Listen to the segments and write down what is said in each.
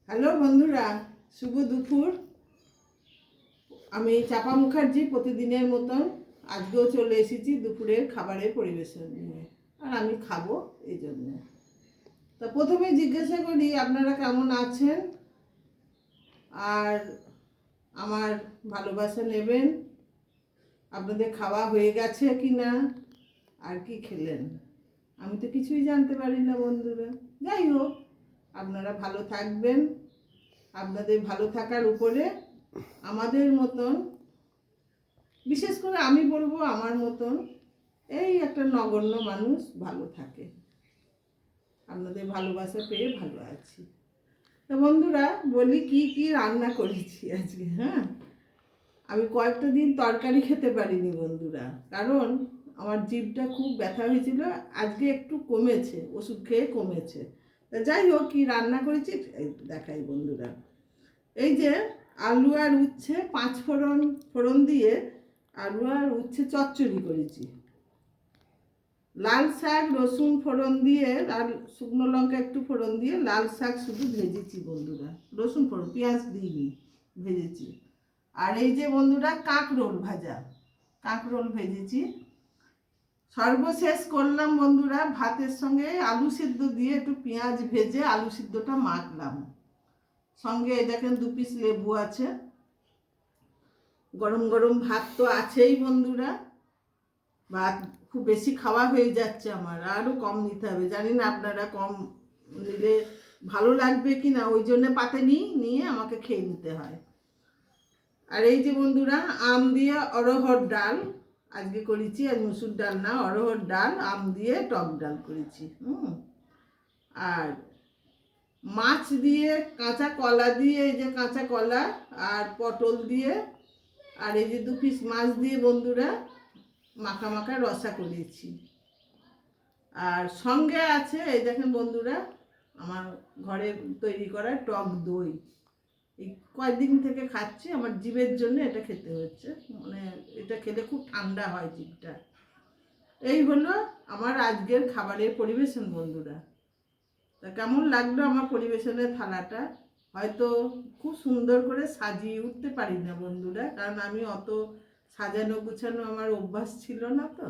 Hello বন্ধুরা, শুভ দুপুর। আমি চাপা মুখার্জি প্রতিদিনের মতন আজকেও চলে এসেছি দুপুরের খাবারের পরিবেশন নিয়ে, আর আমি খাবো এই জন্য। তা প্রথমে জিজ্ঞাসা করি আপনারা কেমন আছেন, আর আমার ভালোবাসা নেবেন। আপনাদের খাওয়া হয়ে গেছে কি না, আর কি খেলেন, আমি তো কিছুই জানতে পারি না বন্ধুরা। যাই হোক, আপনারা ভালো থাকবেন। আপনাদের ভালো থাকার উপরে আমাদের মতন, বিশেষ করে আমি বলবো আমার মতন এই একটা নগণ্য মানুষ ভালো থাকে। আপনাদের ভালোবাসা পেয়ে ভালো আছি। তো বন্ধুরা বলি কি কি রান্না করেছি আজকে। হ্যাঁ, আমি কয়েকটা দিন তরকারি খেতে পারিনি বন্ধুরা, কারণ আমার জিভটা খুব ব্যথা হয়েছিল। আজকে একটু কমেছে, ওষুধ খেয়ে কমেছে। তা যাই হোক, কি রান্না করেছি দেখাই বন্ধুরা। এই যে আলু আর উচ্ছে 5 ফোড়ন দিয়ে আলু আর উচ্ছে চচ্চড়ি করেছি। লাল শাক রসুন ফোড়ন দিয়ে আর শুকনো লঙ্কা একটু ফোড়ন দিয়ে লাল শাক শুধু ভেজেছি বন্ধুরা, রসুন ফোড়ন পেঁয়াজ দিইনি, ভেজেছি। আর এই যে বন্ধুরা কাঁকরোল ভাজা, কাঁকরোল ভেজেছি। সর্বশেষ করলাম বন্ধুরা ভাতের সঙ্গে আলু সিদ্ধ দিয়ে একটু পেঁয়াজ ভেজে আলু সিদ্ধটা মাখলাম। সঙ্গে এই দেখেন 2 পিস লেবু আছে। গরম গরম ভাত তো আছেই বন্ধুরা। ভাত খুব বেশি খাওয়া হয়ে যাচ্ছে আমার, আরও কম নিতে হবে। জানি না আপনারা কম নিলে ভালো লাগবে কি না, ওই জন্য পাতে নিয়ে আমাকে খেয়ে নিতে হয়। আর এই যে বন্ধুরা আম দিয়ে অরহর ডাল আজকে করেছি, আর মুসুর ডাল না, অরহর ডাল আম দিয়ে টক ডাল করেছি। আর মাছ দিয়ে কাঁচা কলা দিয়ে, এই যে কাঁচা কলা আর পটল দিয়ে, আর এই যে 2 পিস মাছ দিয়ে বন্ধুরা মাখা মাখা রসা করেছি। আর সঙ্গে আছে এই দেখেন বন্ধুরা আমার ঘরে তৈরি করা টক দই। এই কয়েকদিন থেকে খাচ্ছি, আমার জিভের জন্য এটা খেতে হচ্ছে, মানে এটা খেলে খুব ঠান্ডা হয় জিভটা। এই হলো আমার আজকের খাবারের পরিবেশন বন্ধুরা। তা কেমন লাগলো আমার পরিবেশনের থালাটা? হয়তো খুব সুন্দর করে সাজিয়ে উঠতে পারি না বন্ধুরা, কারণ আমি অত সাজানো গুছানো আমার অভ্যাস ছিল না, তো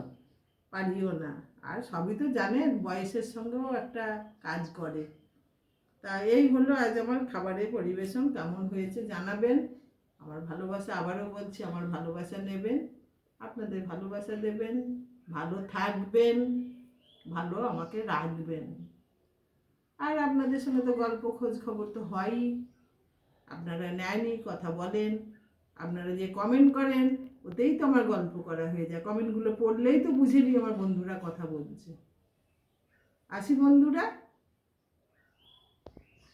পারিও না। আর সবই তো জানেন, বয়সের সঙ্গেও একটা কাজ করে। তা এই হলো আজ আমার খাবারের পরিবেশন। কেমন হয়েছে জানাবেন। আমার ভালোবাসা, আবারও বলছি, আমার ভালোবাসা নেবেন, আপনাদের ভালোবাসা দেবেন, ভালো থাকবেন, ভালো আমাকে রাখবেন। আর আপনাদের সঙ্গে তো গল্প খোঁজ খবর তো হয়ই। আপনারা নেয়নি কথা বলেন, আপনারা যে কমেন্ট করেন ওতেই তো আমার গল্প করা হয়ে যায়। কমেন্টগুলো পড়লেই তো বুঝে নিই আমার বন্ধুরা কথা বলছে। আসি বন্ধুরা।